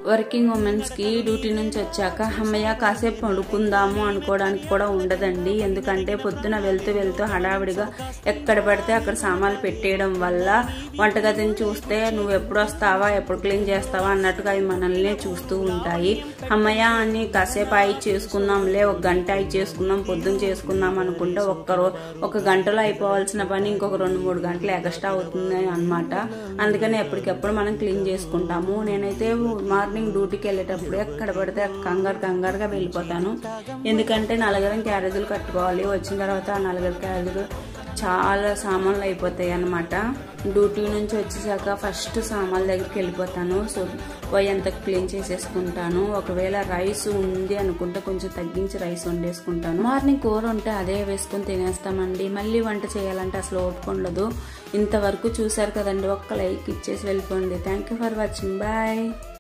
Working women's కి duty నుంచి వచ్చాక అమ్మయ్య కాసేపు పడుకుందాము అనుకోవడానికి కూడా ఉండదండి. ఎందుకంటే పొద్దున వెళ్తూ హడావిడిగా ఎక్కడ పడితే అక్కడ సామాన్లు పెట్టేయడం వల్ల వంటగదిని చూస్తే నువ్వు ఎప్పుడు వస్తావా, ఎప్పుడు క్లీన్ చేస్తావా అన్నట్టుగా అవి మనల్ని చూస్తూ ఉంటాయి. అమ్మయ్య అని కాసేపు అయి చేసుకున్నాంలే, ఒక గంట అయి చేసుకున్నాం, పొద్దున చేసుకున్నాం అనుకుంటే ఒక గంటలో అయిపోవాల్సిన పని ఇంకొక 2-3 గంటలు ఎక్స్ట్రా అవుతుంది అన్నమాట. అందుకని ఎప్పటికెప్పుడు మనం క్లీన్ చేసుకుంటాము. నేనైతే మార్నింగ్ డ్యూటీకి వెళ్ళేటప్పుడు ఎక్కడ పడితే కంగారుగా వెళ్ళిపోతాను. ఎందుకంటే 4 క్యారేజీలు కట్టుకోవాలి. వచ్చిన తర్వాత ఆ 4 క్యారేజీలు చాలా సామాన్లు అయిపోతాయి అన్నమాట. డ్యూటీ నుంచి వచ్చేసాక ఫస్ట్ సామాన్ల దగ్గరికి వెళ్ళిపోతాను. సో అంతా క్లీన్ చేసేసుకుంటాను. ఒకవేళ రైస్ ఉంది అనుకుంటే కొంచెం తగ్గించి రైస్ వండేసుకుంటాను. మార్నింగ్ కూర ఉంటే అదే వేసుకుని తినేస్తామండి. మళ్ళీ వంట చేయాలంటే అసలు ఓపిక. ఇంతవరకు చూసారు కదండి, ఒక్క లైక్ ఇచ్చేసి వెళ్ళిపోండి. Thank you for watching. Bye.